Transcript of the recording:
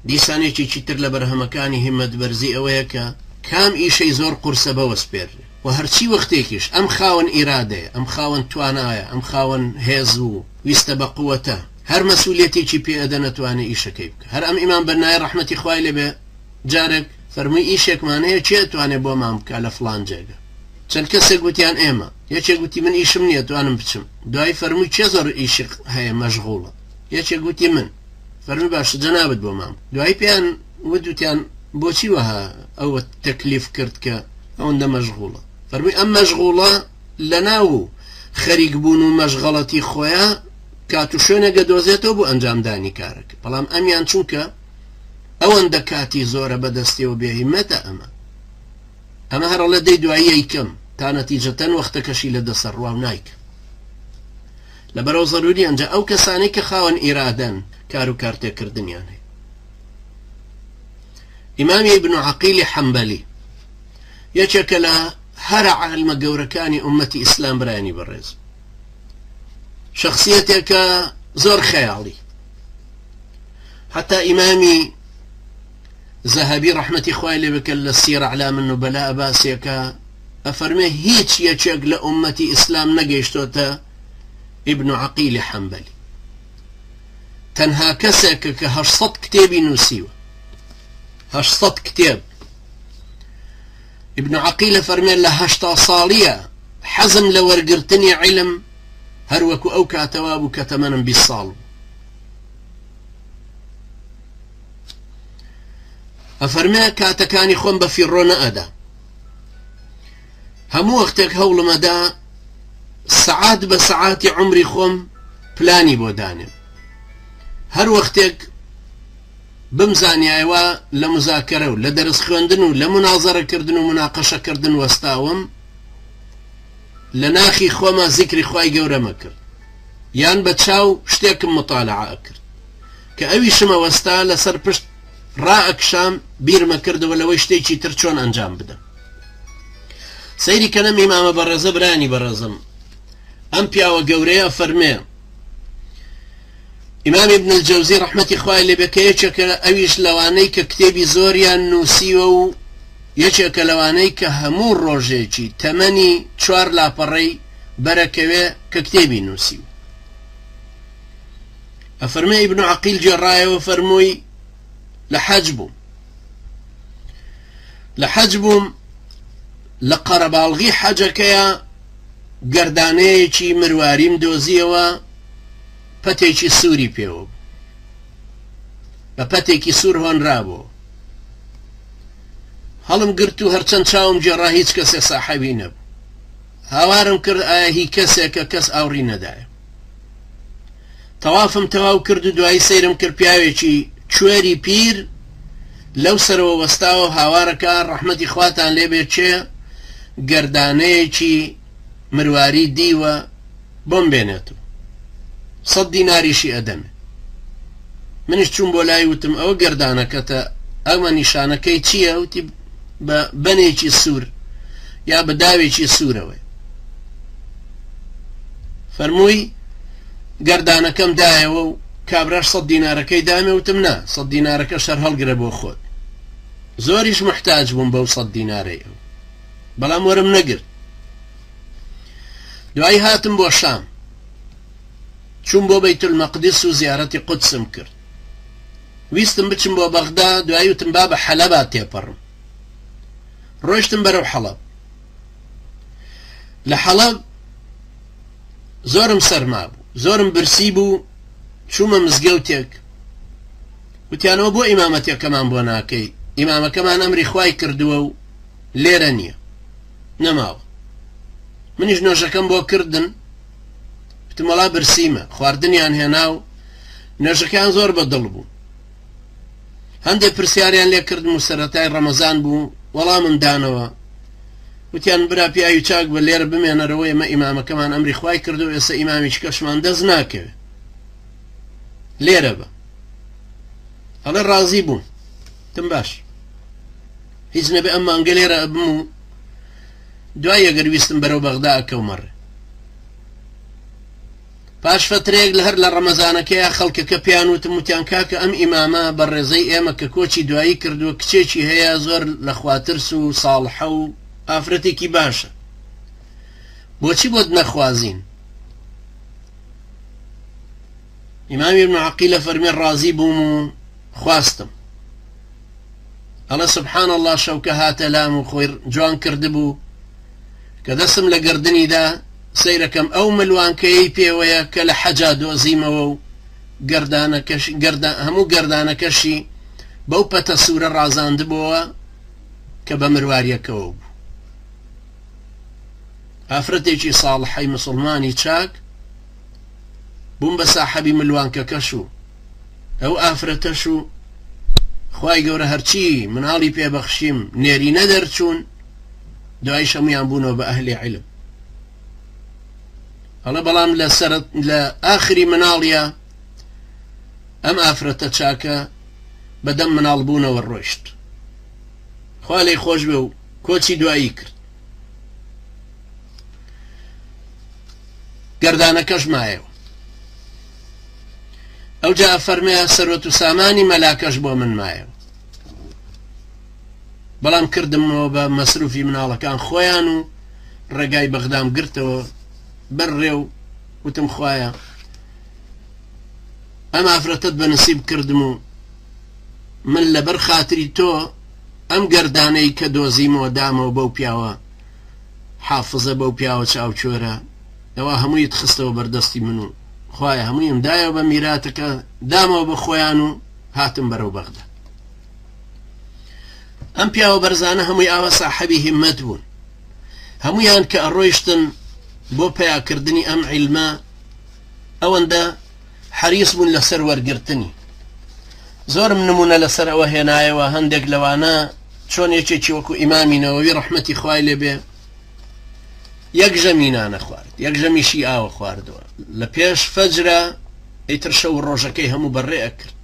دیسانێکی چیتر لە بەرهەمەکانی هیممەت بەرزی ئەوەیە کە کام ئیشەی زۆر قورسە بەوەسپێر و هەرچی وەختێکیش ئەم خاوەن ئیرادەیە، ئەم خاوەن توانایە، ئەم خاوەن هێز و ویستە بە قووەتە، هەر مەسئولیەتێکی پێ ئەدە نەتوانێت ئیشەکەی بکە. هەر ئەم ئیمان بەرنایە ڕەحمەتی خوای لێبێ جارێک فەرمووی ئیشێکمان هەیە چێ توانێت بۆ مام بکە لە فڵان جێگە. چەند کەسێک گوتیان ئێمە، یەکێک گوتی من ئیشم نییە توانم بچم، دوای فەرمووی چێ زۆر ئیشق هەیە مەشغوڵە، یەکێک گوتی من، فەرمووی باشە جەنابەت بۆ مام. دوای پێیان وتیان بۆچی وەها ئەوە تەکلیف کرد کە ئەوەندە مەشغوڵە؟ فەرمووی ئەم مەشغوڵە لە ناو خەریک بوون و مەشغەڵەتی خۆیان کات و شوێنێگە دۆزێتەوە بۆ ئەنجامدانی کارەکە، بەڵام ئەمیان چونکە ئەوەندە کاتی زۆرە بەدەستێەوە بێهیمەتە ئەمە هەرەڵە دەی دوایی کەم تا نەتیجەتەن وەختەکەشی لە دەسەر ڕواو نایکە. لەبەرەوە زەروری ئەنجا ئەو کەسانی کە خاوەن ئیرادەن کار و کارتێکردنیان هەیە. ئیمامی ئیبن عەقیلی حەمبەلی یەکێکە لە هەرە عالمە گەورەکانی ئومەتی ئیسلام برایانی بەڕێز، شخصیەتێکە زۆر خەیاڵی، حتا ئیمامی زەهەبی ڕەحمەتی خوای لێ بکە لە سیر ئەعلام النوبەلا ئەباسیەکە ئەفەرمێ هیچ یەکێک لە ئومەتی ئیسلام نەگەیشتۆتە ئیبن عەقیلی حەمبەلی، تەنها کەسێکە کە 800 کتێبی نووسیوە، 800 کتێب. ابن عەقیل فەرمێ لە 80 ساڵیە حەزم لە وەرگرتنی عیلم هەروەکو ئەو کاتەوا بوو کە تەمەنم 20 ساڵ بوو. ئەفەرمێ کاتەکانی خۆم بە فیڕۆ نەئەدا، هەموو وەختێک هەوڵمەدا سەعات بە سەعاتی عمری خۆم پلانی بۆ دانێم، هەر وەختێک بمزانیایەوە لە مزاکەرە و لە دەرس خوێندن و لە منازەرەکردن و مناقەشەکردن وەستاوم، لە ناخی خۆمە زیکری خوای گەورەمە کرد، یان بە چاو شتێکم مطالعە کرد کە ئەویشمە وەستا لەسەر پشت ڕائەکشام بیرمە کردەوە لەوەی شتێکی تر چۆن ئەنجام بدەم. سەیری کەنەم ئیمامە بەڕێزە برانی بەڕێزم، ئەم پیاوە گەورەیە فەرمێ ئیمام ابن الجەوزی ڕەحمەتی خوای لێ بێ کە یەکێکە ئەویش لەوانەی کە کتێبی زۆریان نووسیوە و یەکێکە لەوانەی کە هەموو ڕۆژێکی تەمەنی 4 لاپەڕەی بەرەکەوێ کە کتێبی نووسیوە. ئەفەرمێ ئیبن عەقیل جێڕایەوە فەرمووی لە حەج بووم لە قەرەباڵغی حەجەکەیە گەردانەیەکی مرواریم دۆزیەوە، پەتێکی سووری پێوە بە پەتێکی سوور هۆنرابوو، هەڵم گرت و هەرچەند چاوم جێڕا هیچ کەسێ ساحەبی نەبوو، هاوارم کرد ئایا هی کەسێکە کەس ئاوڕی نەدایە. تەوافم تەواو کرد و دوایی سەیرم کرد پیاوێکی کوێری پیر لەو سەرەوە وەستاوە هاوارەکە ڕەحمەتی خواتان لێبێت چێ گەردانەیەکی مرواری دیوە بۆم بێنێتەوە، 100 دیناریشی ئەدەمێ. منش چوون بۆ لای وتم ئەوە گەردانەکەتە، ئەمە نیشانەکەی چییە؟ وتی بە بەنێکی سوور یا بە داوێکی سوورەوەی. فەرمووی گەردانەکەم دایەوە و کابراش 100 دینارەکەی دامێ. وتم نا، 100 دینارەکە شەر هەڵگرە بۆ خۆت، زۆریش محتاج بووم بەو 100 دینارەی ئەو، بەڵام وەرم نەگرت. دوایی هاتم بۆ شام، چوون بۆ بەیت المەقدس و زیارەتی قودسم کرد، ویستم بچم بۆ بەغدا، دوایی وتم با بە حەلەبا تێپەڕم، ڕۆیشتم بەرەو حەڵەب. لە حەڵەب زۆرم سەرما بوو، زۆرم برسی بوو، چوومە مزگەوتێک، وتیانەوە بۆ ئیمامەتێکەمان بۆ ناکەی، ئیمامەکەمان ئەمری خوای کردووە و لێرە نییە، نەماوە. منیش نۆژەکەم بۆ کردن، وتم وەڵا برسیمە، خواردنیان هێنا و نوێژەکەیان زۆر بەدڵ بوو. هەندێک پرسیاریان لێ کردم و سەرەتای ڕەمەزان بوو، وەڵامم دانەوە. وتیان برا پیاوی چاک بە لێرە بمێنەرەوە، ئێمە ئیمامەکەمان ئەمری خوای کردو، ئێستا ئیمامیش کەشمان دەست ناکەوێت، لێرە بە. هەڵێ ڕازی بووم، تم باش، هیچ نەبێ ئەم مانگە لێرە ئەبم و دوای ئەگەر ویستم بەرەو بەغدا ئەکەومەڕێ. پاش فترێک لە هەر لە ڕەمەزانەکەیە خەڵکەکە پیان وتم وتیان کاکە ئەم ئیمامە بە ڕێزەی ئێمە کە کۆچی دوایی کردووە کچێکی هەیە زۆر لە خواترس و ساڵحە و ئافرەتێکی باشە، بۆچی بۆت نەخوازین؟ ئیمامی ابن عەقیلە فەرمێ ڕازی بووم و خواستم. ئەڵێ سبحان الله شەوکە هاتە لام و خۆی جوان کردبوو کە دەستم لە گردنیدا سەیرەکەم ئەو ملوانکەیەی پێوەیە کە لە حەجا دۆزیمەوە و هەموو گەردانەکەشی بەو پەتە سوورە ڕازاندبەوە کە بە مرواریەکەوە بوو. ئافرەتێکی ساڵحەی مسلمانی چاک بووم بە ساحەبی ملوانکەکەش و ئەو ئافرەتەش و خوای گەورە هەرچی مناڵی پێبەخشیم نێری نەدەرچوون، دوای شەمویان بوونەوە بە ئەهلی عیلم. هەڵە بەڵام لە ئاخری مناڵیە ئەم ئافرەتە چاکە بەدەم مناڵ بوونەوە ڕۆیشت، خوا لێی خۆش بێ و کۆچی دوایی کرد. گەردانەکەش مایەوە. ئەو جا فەرمێ سەرۆت و سامانی مەلاکەش بۆ من مایەوە، بەڵام کردمەوە بە مەسروفی مناڵەکان خۆیان و ڕێگای بەغدام گرتەوە بەرڕێ و وتم خوایە ئەم ئافرەتت بە نسیب کردم و من لەبەر خاتری تۆ ئەم گەردانەی کە دۆزیمەوە دامەوە بەو پیاوە حافظە بەو پیاوە چاوچۆرە ئەوە هەموویت خستەوە بەردەستی من و خوایە هەموویم دایەوە بە میراتەکە دامەوە بە خۆیان و هاتم بەرەو بەغدا. ئەم پیاوە بەرزانە هەمووی ئاوە ساحەبی هیممەت بوون، هەمویان کە ئەڕۆیشتن بۆ پیاکردنی ئەم عیلمە ئەوەندە حەریص بوون لەسەر وەرگرتنی. زۆرم نمونە لەسەر ئەوە هێنایەوە، هەندێک لەوانە چۆن یەکێکی وەکو ئیمامی نەوەوی ڕەحمەتی خوای لێبێ یەک ژەمینانە خوارد، یەک ژەمیشی ئاوە خواردەوە، لە پێش فەجرە ئەیتر شەو ڕۆژەکەی هەموو بەڕێ ئەکرد.